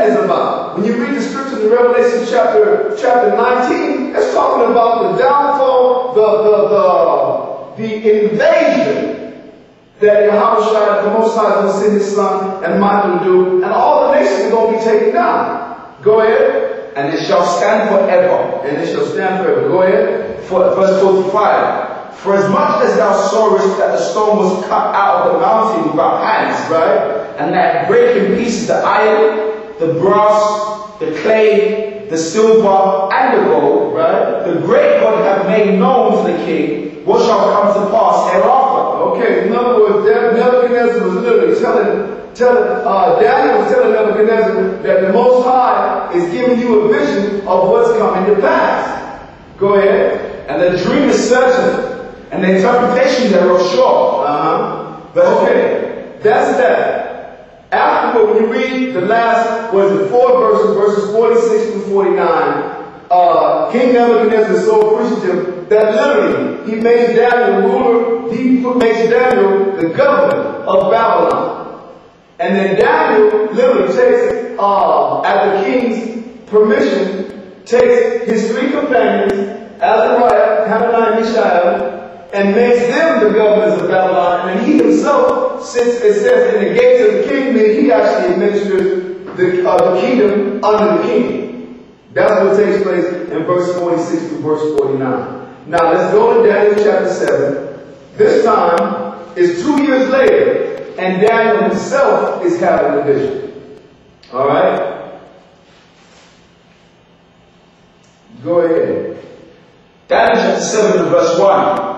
that is about. When you read the scriptures in Revelation chapter 19, it's talking about the downfall, the invasion that Yahushua, the Most High, is going to send his son and Michael to do, and all the nations are going to be taken down. Go ahead. And it shall stand forever. And it shall stand forever. Go ahead. For verse 45. For as much as thou sawest that the stone was cut out of the mountain without hands, Right? and that break in pieces the iron, the brass, the clay, the silver, and the gold, Right? the great God hath made known to the king what shall come to pass hereafter. Okay, in other words, Nebuchadnezzar was literally Daniel was telling Nebuchadnezzar that the Most High is giving you a vision of what's coming to pass. Go ahead. And the dream is certain, and the interpretation thereof sure. Okay, that's that. Afterward, when you read the last, verses 46 through 49, King Nebuchadnezzar is so appreciative that literally he made Daniel ruler, he makes Daniel the governor of Babylon. And then Daniel literally takes, at the king's permission, takes his 3 companions, Azariah, Hananiah, and Mishael, and makes them the governors of Babylon. And he himself sits, it says, in the gates of the king, meaning he actually administers the kingdom under the king. That's what takes place in verse 46 to verse 49. Now let's go to Daniel chapter 7. This time is 2 years later, and Daniel himself is having a vision. All right? Go ahead. Daniel chapter 7 and verse 1.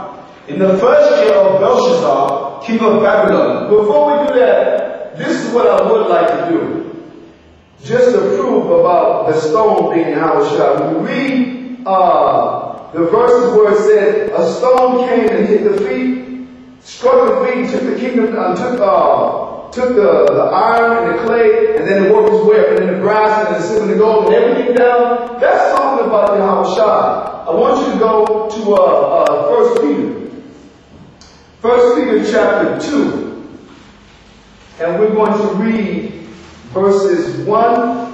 In the first year of Belshazzar, king of Babylon. Before we do that, this is what I would like to do. Just to prove about the stone being Yahushua. When you read the verses where it said, a stone came and hit the feet, struck the feet, took the kingdom, took the iron and the clay, and then it worked its way up, and then the brass and the silver and the gold and everything down. That's talking about Yahushua. I want you to go to 1 Peter. 1 Peter chapter 2. And we're going to read verses 1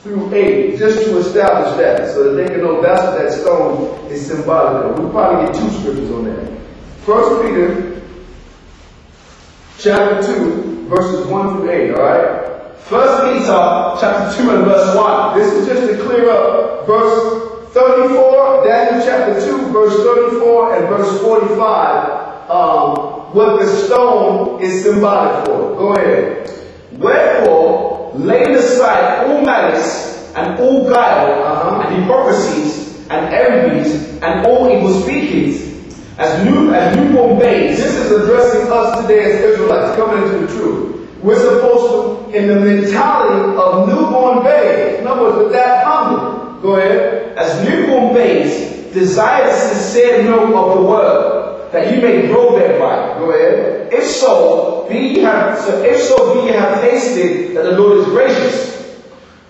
through 8, just to establish that, so that they can know that's what that stone is symbolic of. We'll probably get 2 scriptures on that. 1 Peter chapter 2, verses 1 through 8, alright? 1 Peter chapter 2 and verse 1. This is just to clear up verse 34, Daniel chapter 2, verse 34 and verse 45, what the stone is symbolic for. Go ahead. Wherefore, laying aside all malice and all guile and hypocrisies and envies and all evil speakings, as newborn babes. This is addressing us today as Israelites coming into the truth. We're supposed to, in the mentality of newborn babes, in other words, with that humble. Go ahead. As newborn babes, desire the sincere milk of the word, that you may grow thereby. Go ahead. If so, be ye have tasted that the Lord is gracious,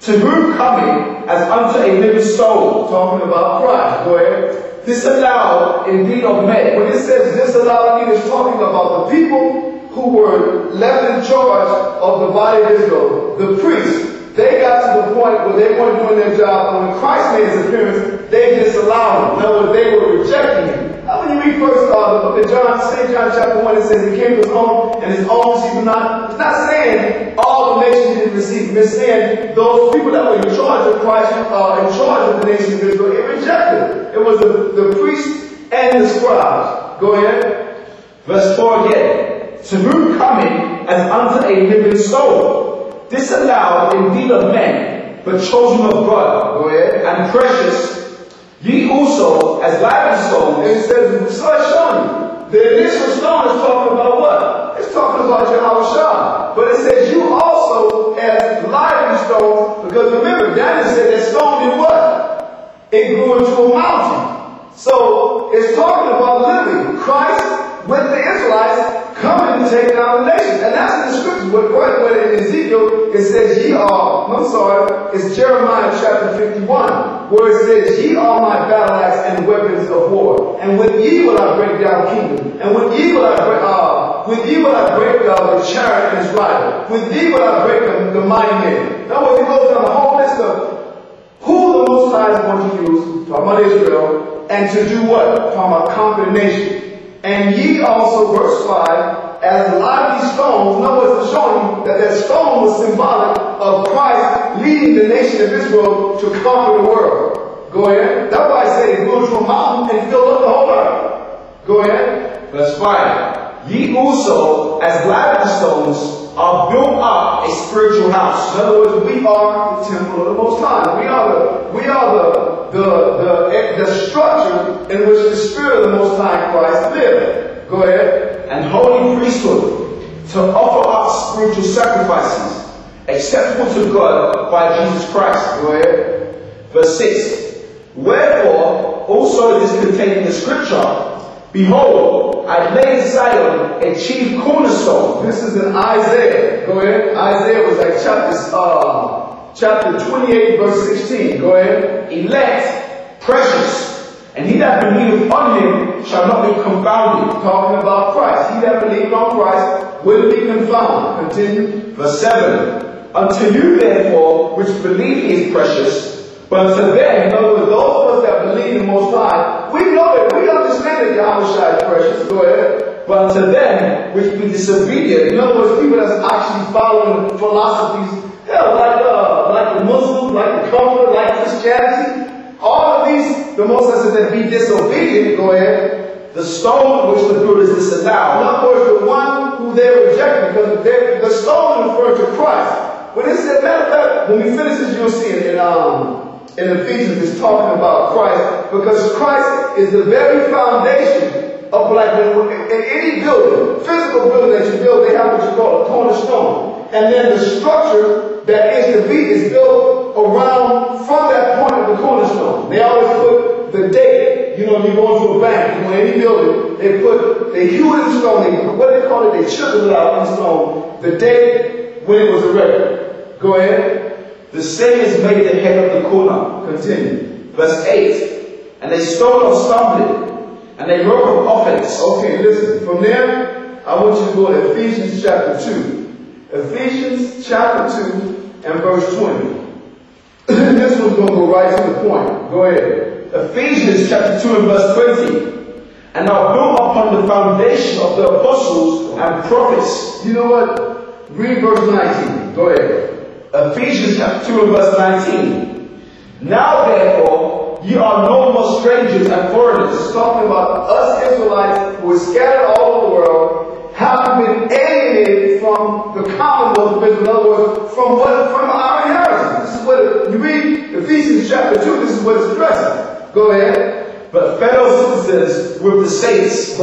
to whom coming as unto a living soul. Talking about Christ. Go ahead. Disallowed indeed of men. When it says disallowed, it is talking about the people who were left in charge of the body of Israel, the priests. They got to the point where they weren't doing their job, and when Christ made his appearance, they disallowed him. In other words, they were rejecting him. Now when you read first the book of John, St. John chapter 1, it says he came to his own, and his own received him not. It's not saying all the nations didn't receive him. It's saying those people that were in charge of Christ, in charge of the nation of Israel, it rejected him. It was the priests and the scribes. Go ahead. Verse 4 again. To whom coming as unto a living soul, disallowed indeed of men, but chosen of God. Go ahead. And precious, ye also as lively stones. And it says, so it's showing you. The initial stone is talking about what? It's talking about Yahushua. But it says you also as lively stones, because remember, Daniel said that stone did what? It grew into a mountain. So it's talking about literally Christ with the Israelites coming to take down the nation. And that's in the scriptures. What in Ezekiel, it says, it's Jeremiah chapter 51, where it says, ye are my battle axe and weapons of war. And with ye will I break down kingdom. And with ye will I break the chariot and its rider. With thee will I break the mighty men. In other words, he goes down the whole list of who the Most High is going to use, talking about Israel, and to do what? Talking about conquer the nation. And ye also, verse 5, as lively stones. In other words, it's showing that that stone was symbolic of Christ leading the nation of Israel to conquer the world. Go ahead. That's why I say it grew to a mountain and filled up the whole earth. Go ahead. Verse 5. Ye also, as lively stones, are built up a spiritual house. In other words, we are the temple of the Most High. We are the structure in which the Spirit of the Most High Christ lives. Go ahead. And holy priesthood, to offer up spiritual sacrifices acceptable to God by Jesus Christ. Go ahead. Verse 6. Wherefore also it is contained in the scripture, behold, I lay in Zion a chief cornerstone. This is in Isaiah. Go ahead. Isaiah was like chapter 28, verse 16. Go ahead. Elect, precious, and he that believeth on him shall not be confounded. Talking about Christ. He that believeth on Christ will be confounded. Continue. Verse 7. Unto you therefore, which believe he is precious, but unto them, in other words, those of us that believe in the Most High, we know it. We understand that Yahweh is precious. Go ahead. But unto them which be disobedient, in other words, people that's actually following philosophies, like the Muslims, like the Comforter, like Christianity, all of these, the Most High says that be disobedient. Go ahead. The stone which the builders disallowed. In other words, the one who they rejected, because the stone referred to Christ. When it said, matter of fact, when we finish this, you'll see it in Ephesians, it's talking about Christ, because Christ is the very foundation of, like, in any building, physical building that you build, they have what you call a cornerstone. And then the structure that is to be is built around from that point of the cornerstone. They always put the date, you go into a bank, any building, they hew it in stone, what do they call it? They chisel it out in stone, the date when it was erected. Go ahead. The same is made the head of the corner. Continue. Verse 8. And they stoned on stumbling, and they broke of offense. Okay, listen. From there, I want you to go to Ephesians chapter 2. Ephesians chapter 2 and verse 20. This one's going to go right to the point. Go ahead. Ephesians chapter 2 and verse 20. And are built upon the foundation of the apostles and prophets. You know what? Read verse 19. Go ahead. Ephesians chapter 2 and verse 19. Now therefore, ye are no more strangers and foreigners. It's talking about us Israelites who are scattered all over the world, having been alienated from the commonwealth of Israel. In other words, from our inheritance. This is what you read Ephesians chapter 2, this is what it's addressing. Go ahead. But fellow citizens with the saints.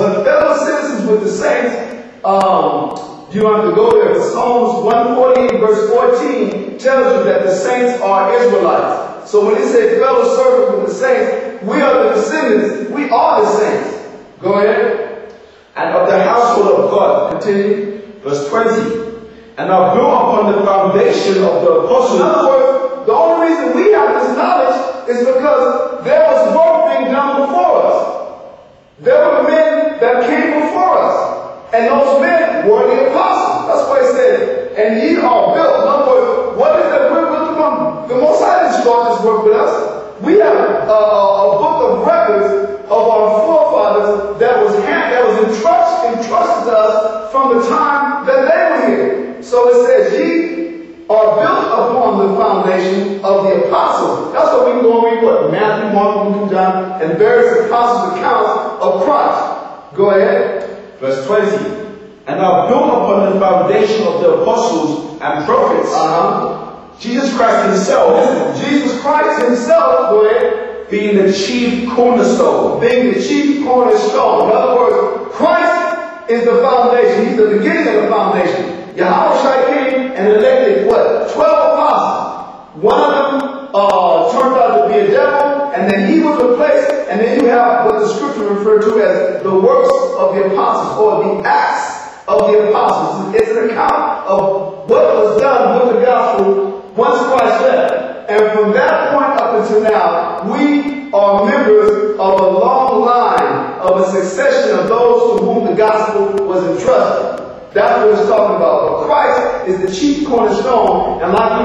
You don't have to go there. Psalms 148 verse 14 tells you that the saints are Israelites. So when it says fellow servants with the saints, we are the descendants. We are the saints. Go ahead. And of the household of God. Continue. Verse 20. And are built upon the foundation of the apostles. In other words, the only reason we have this knowledge is because there was work being done before us. There were men that came before us. And those men were the apostles. That's why it said, and ye are built. In other words, what is that we're built upon? The Most High didn't start this work with us. We have a book of records of our forefathers that was entrusted to us from the time that they were here. So it says, ye are built upon the foundation of the apostles. That's what we can go and read what? Matthew, Mark, Luke, John, and various apostles' accounts of Christ. Go ahead. Verse 20. And are built upon the foundation of the apostles and prophets. Jesus Christ himself, go ahead, being the chief cornerstone. In other words, Christ is the foundation. He's the beginning of the foundation. Yahweh came and elected what? 12 apostles. One of them turned out to be a devil, and then he was replaced, and then you have what the scripture referred to as the works of the apostles, or the acts of the apostles. It's an account of what was done with the gospel once Christ left. And from that point up until now, we are members of a long line of a succession of those to whom the gospel was entrusted. That's what it's talking about. But Christ is the chief cornerstone, and like